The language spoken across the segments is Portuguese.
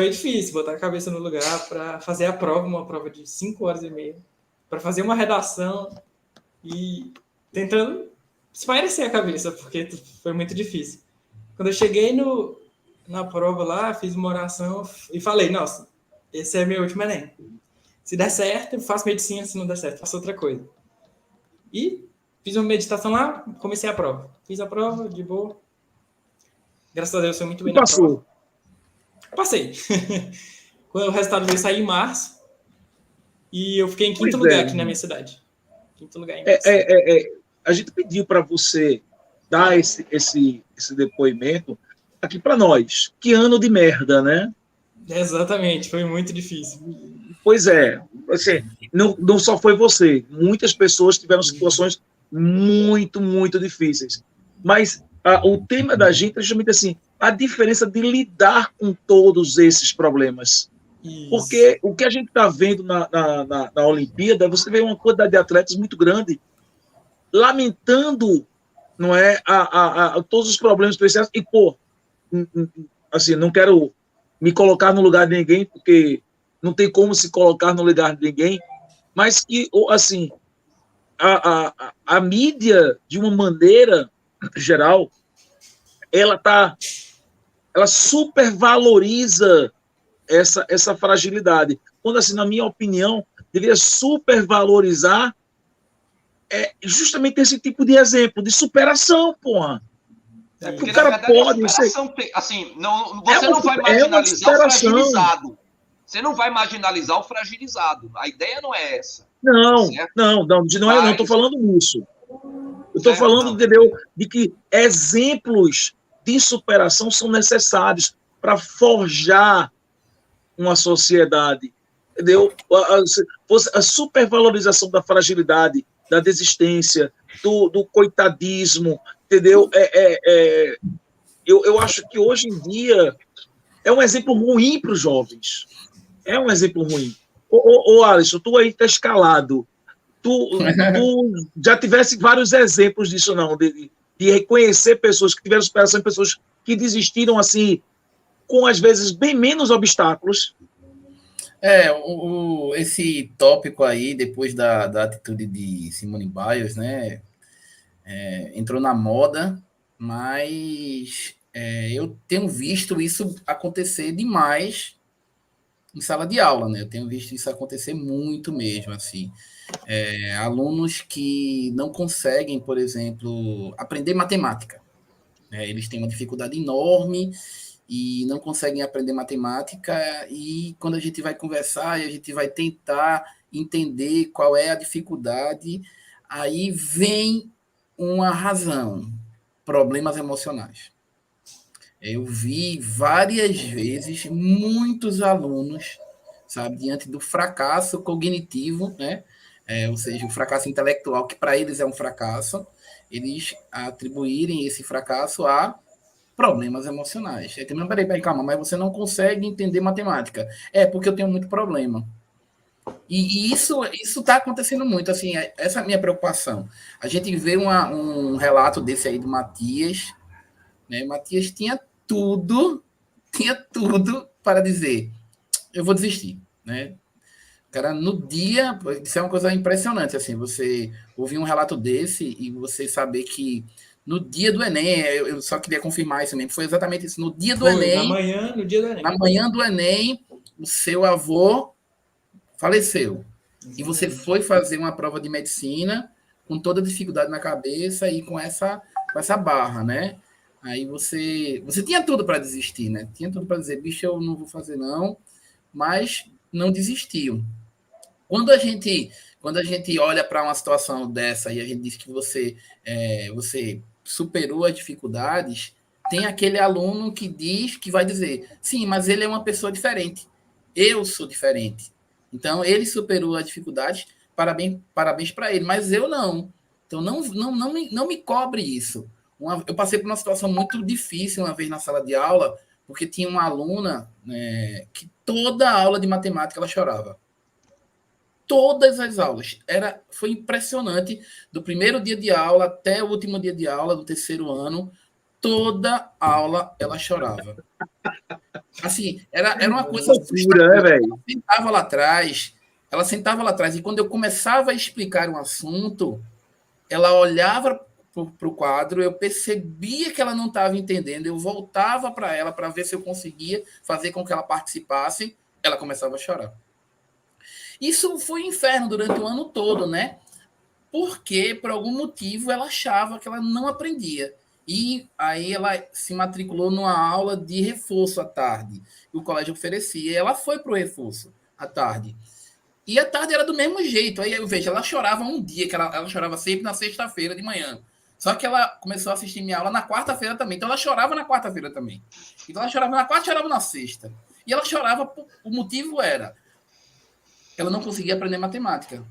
foi difícil botar a cabeça no lugar para fazer a prova, uma prova de 5 horas e meia, para fazer uma redação e tentando espairecer a cabeça, porque foi muito difícil. Quando eu cheguei na prova lá, fiz uma oração e falei, nossa, esse é meu último Enem. Se der certo, eu faço medicina, se não der certo, faço outra coisa. E fiz uma meditação lá, comecei a prova. Fiz a prova, de boa. Graças a Deus, foi muito bem na prova. Passei. O resultado veio sair em março. E eu fiquei em quinto lugar aqui na minha cidade. Quinto lugar em março. A gente pediu para você dar esse depoimento aqui para nós. Que ano de merda, né? Exatamente, foi muito difícil. Pois é. Assim, não só foi você. Muitas pessoas tiveram situações muito, muito difíceis. Mas o tema da gente é justamente assim, a diferença de lidar com todos esses problemas. Isso. Porque o que a gente está vendo na Olimpíada, você vê uma quantidade de atletas muito grande lamentando, não é, todos os problemas especiais. E, pô, assim, não quero me colocar no lugar de ninguém, porque não tem como se colocar no lugar de ninguém, mas que, assim, a mídia, de uma maneira geral, ela supervaloriza essa fragilidade. Quando, assim, na minha opinião, deveria supervalorizar justamente esse tipo de exemplo, de superação, porra. Porque, o cara na verdade, pode... superação, assim, você não vai marginalizar o fragilizado. Você não vai marginalizar o fragilizado. A ideia não é essa. Não estou falando nisso. Eu estou falando, entendeu, de que exemplos de superação são necessários para forjar uma sociedade, entendeu? A supervalorização da fragilidade, da desistência, do coitadismo, entendeu? Eu acho que hoje em dia é um exemplo ruim para os jovens. É um exemplo ruim. Alisson, tu aí tá escalado. Tu já tivesse vários exemplos disso, não? De reconhecer pessoas que tiveram superação e pessoas que desistiram, assim, com, às vezes, bem menos obstáculos. Esse tópico aí, depois da atitude de Simone Biles, né? Entrou na moda, mas eu tenho visto isso acontecer demais em sala de aula, né? Eu tenho visto isso acontecer muito mesmo, assim. Alunos que não conseguem, por exemplo, aprender matemática. Eles têm uma dificuldade enorme e não conseguem aprender matemática, e quando a gente vai conversar e a gente vai tentar entender qual é a dificuldade, aí vem uma razão: problemas emocionais. Eu vi várias vezes muitos alunos, sabe, diante do fracasso cognitivo, né? Ou seja, o fracasso intelectual, que para eles é um fracasso, eles atribuírem esse fracasso a problemas emocionais. Não, peraí, calma, mas você não consegue entender matemática. Porque eu tenho muito problema. E isso está acontecendo muito, assim, essa é a minha preocupação. A gente vê um relato desse aí do Matias, né? Matias tinha tudo para dizer, eu vou desistir, né? O cara, no dia, isso é uma coisa impressionante, assim, você ouvir um relato desse e você saber que no dia do Enem, eu só queria confirmar isso mesmo, foi exatamente isso, no dia do Enem, no dia do Enem. Na manhã do Enem, o seu avô faleceu. Exatamente. E você foi fazer uma prova de medicina com toda a dificuldade na cabeça e com essa barra, né? Aí você tinha tudo para desistir, né? Tinha tudo para dizer, bicho, eu não vou fazer não, mas não desistiu. Quando a gente olha para uma situação dessa e a gente diz que você superou as dificuldades, tem aquele aluno que diz, que vai dizer, sim, mas ele é uma pessoa diferente. Eu sou diferente. Então, ele superou as dificuldades, parabéns para ele, mas eu não. Então, não me cobre isso. Eu passei por uma situação muito difícil uma vez na sala de aula, porque tinha uma aluna, né, que toda a aula de matemática ela chorava. Todas as aulas. Foi impressionante. Do primeiro dia de aula até o último dia de aula do terceiro ano, toda aula ela chorava. Assim, era uma coisa loucura, né, velho? Ela sentava lá atrás, e quando eu começava a explicar um assunto, ela olhava para o quadro, eu percebia que ela não estava entendendo, eu voltava para ela para ver se eu conseguia fazer com que ela participasse, ela começava a chorar. Isso foi um inferno durante o ano todo, né? Porque, por algum motivo, ela achava que ela não aprendia. E aí ela se matriculou numa aula de reforço à tarde, que o colégio oferecia. E ela foi para o reforço à tarde. E à tarde era do mesmo jeito. Aí eu vejo, ela chorava um dia, que ela chorava sempre na sexta-feira de manhã. Só que ela começou a assistir minha aula na quarta-feira também. Então ela chorava na quarta-feira também. Então ela chorava na quarta e chorava na sexta. E ela chorava, o motivo era, ela não conseguia aprender matemática.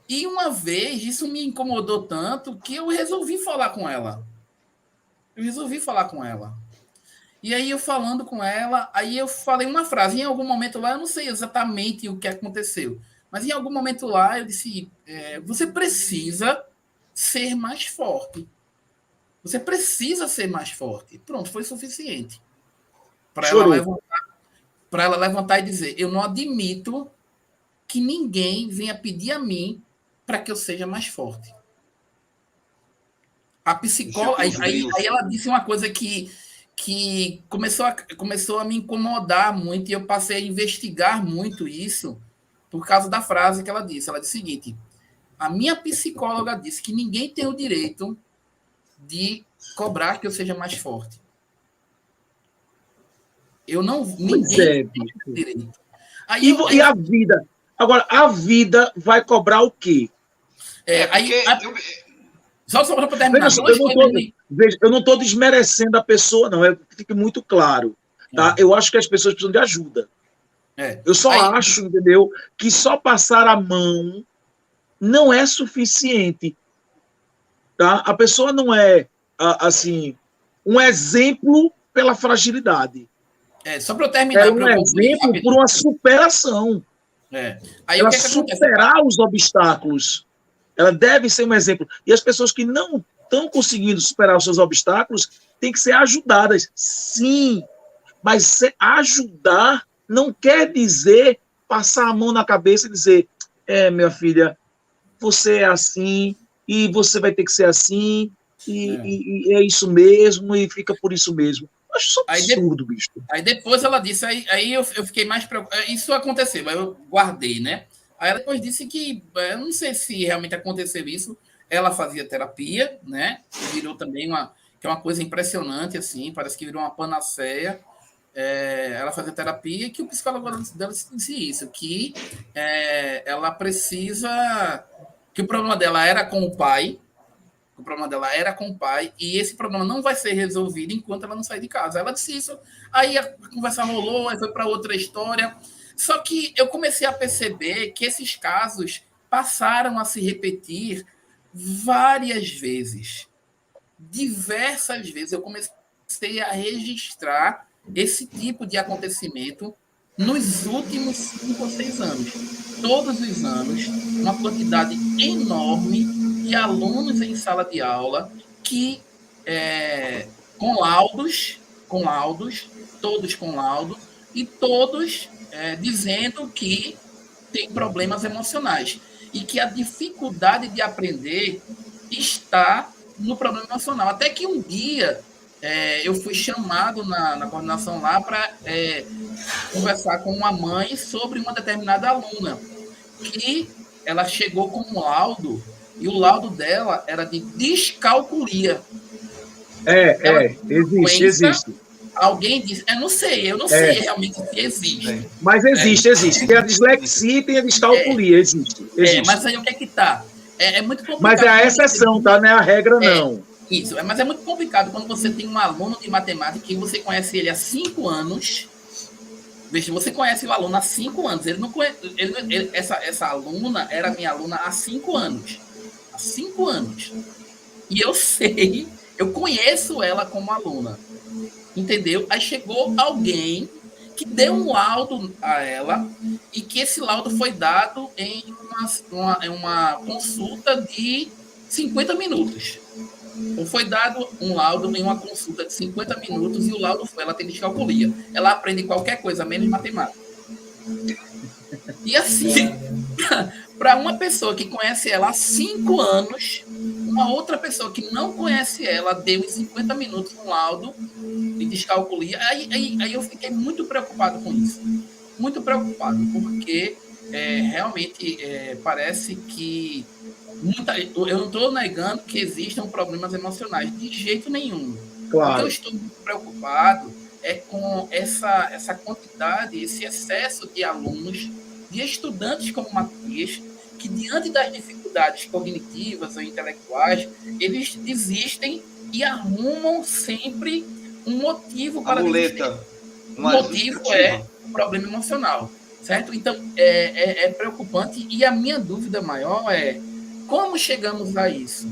E uma vez, isso me incomodou tanto que eu resolvi falar com ela. E aí eu falando com ela, aí eu falei uma frase. Em algum momento lá, eu não sei exatamente o que aconteceu, mas em algum momento lá eu disse, você precisa ser mais forte. Você precisa ser mais forte. Pronto, foi suficiente. Para ela levantar e dizer, eu não admito que ninguém venha pedir a mim para que eu seja mais forte. A psicóloga... Aí ela disse uma coisa que começou a me incomodar muito, e eu passei a investigar muito isso por causa da frase que ela disse. Ela disse o seguinte, a minha psicóloga disse que ninguém tem o direito de cobrar que eu seja mais forte. Ninguém tem o direito. E a vida? Agora, a vida vai cobrar o quê? Só para terminar. Eu não estou desmerecendo a pessoa, não. Que fique muito claro. Tá? Eu acho que as pessoas precisam de ajuda. Eu só acho, entendeu, que só passar a mão não é suficiente. Tá? A pessoa não é, assim, um exemplo pela fragilidade. Só para eu terminar. É um exemplo por uma superação. Ela superar os obstáculos. Ela deve ser um exemplo. E as pessoas que não estão conseguindo superar os seus obstáculos têm que ser ajudadas. Sim, mas ajudar não quer dizer passar a mão na cabeça e dizer, minha filha, você é assim, e você vai ter que ser assim, e é isso mesmo, e fica por isso mesmo. Acho isso absurdo, bicho. Aí depois ela disse, aí eu fiquei mais preocupado. Isso aconteceu, aí eu guardei, né? Aí ela depois disse que, eu não sei se realmente aconteceu isso, ela fazia terapia, né? Virou também que é uma coisa impressionante, assim, parece que virou uma panaceia. Ela fazia terapia, e que o psicólogo dela disse isso, que ela precisa... Que o problema dela era com o pai, e esse problema não vai ser resolvido enquanto ela não sair de casa. Ela disse isso, aí a conversa rolou, aí foi para outra história. Só que eu comecei a perceber que esses casos passaram a se repetir várias vezes. Diversas vezes eu comecei a registrar esse tipo de acontecimento nos últimos 5 ou 6 anos. Todos os anos, uma quantidade enorme de alunos em sala de aula que, com laudos, todos com laudo, e todos dizendo que tem problemas emocionais e que a dificuldade de aprender está no problema emocional. Até que um dia eu fui chamado na coordenação lá para conversar com uma mãe sobre uma determinada aluna, que ela chegou com um laudo, e o laudo dela era de descalculia. Existe. Alguém disse, eu não sei realmente se existe. Mas existe. Tem a dislexia e tem a descalculia, existe. Mas aí o que é que tá? É muito complicado. Mas é a exceção, tá? Não é a regra, não. Isso, mas é muito complicado quando você tem um aluno de matemática e você conhece ele há 5 anos. Veja, você conhece o aluno há 5 anos. Essa aluna era minha aluna há 5 anos. Há 5 anos. E eu conheço ela como aluna. Entendeu? Aí chegou alguém que deu um laudo a ela, e que esse laudo foi dado em uma consulta de 50 minutos. Ou foi dado um laudo em uma consulta de 50 minutos e o laudo foi, ela tem descalculia. Ela aprende qualquer coisa, menos matemática. E assim, para uma pessoa que conhece ela há 5 anos, uma outra pessoa que não conhece ela deu em 50 minutos um laudo de descalculia. Aí eu fiquei muito preocupado com isso. Muito preocupado, porque realmente parece que eu não estou negando que existam problemas emocionais, de jeito nenhum. Claro. O que eu estou muito preocupado é com essa quantidade, esse excesso de alunos, de estudantes como Matias, que diante das dificuldades cognitivas ou intelectuais, eles desistem e arrumam sempre um motivo para desistir. O motivo é o problema emocional, certo? Então, é preocupante, e a minha dúvida maior é como chegamos a isso?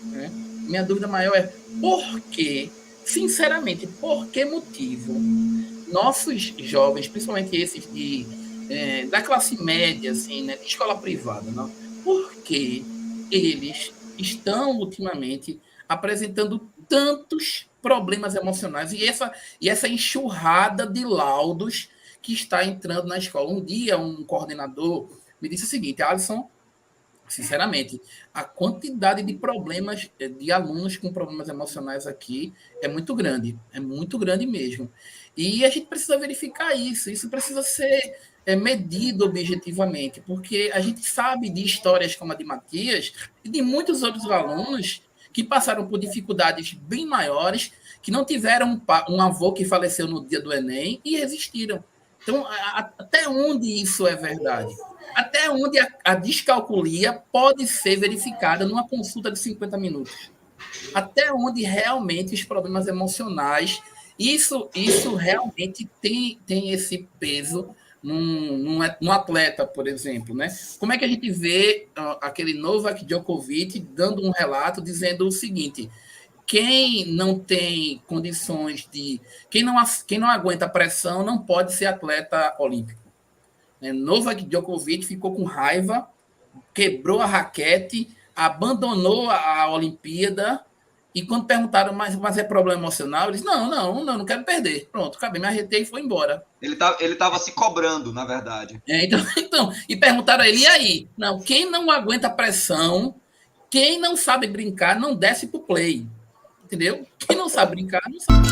Né? Minha dúvida maior é por que, sinceramente, por que motivo nossos jovens, principalmente esses da classe média, assim, né, de escola privada, não? Por que eles estão ultimamente apresentando tantos problemas emocionais e essa enxurrada de laudos que está entrando na escola? Um dia, um coordenador me disse o seguinte: Alisson, sinceramente, a quantidade de problemas, de alunos com problemas emocionais aqui é muito grande mesmo. E a gente precisa verificar isso precisa ser medido objetivamente, porque a gente sabe de histórias como a de Matias e de muitos outros alunos que passaram por dificuldades bem maiores, que não tiveram um avô que faleceu no dia do Enem e resistiram. Então, até onde isso é verdade? Até onde a descalculia pode ser verificada numa consulta de 50 minutos? Até onde realmente os problemas emocionais, isso realmente tem esse peso num atleta, por exemplo, né? Como é que a gente vê aquele Novak Djokovic dando um relato dizendo o seguinte: quem não tem condições quem não aguenta pressão não pode ser atleta olímpico. Novak Djokovic ficou com raiva, quebrou a raquete, abandonou a Olimpíada, e quando perguntaram, mas é problema emocional? Ele disse, não quero perder. Pronto, acabei, me arretei e foi embora. Ele estava se cobrando, na verdade. Então, e perguntaram a ele, e aí? Não, quem não aguenta pressão, quem não sabe brincar, não desce pro play. Entendeu? Quem não sabe brincar, não sabe.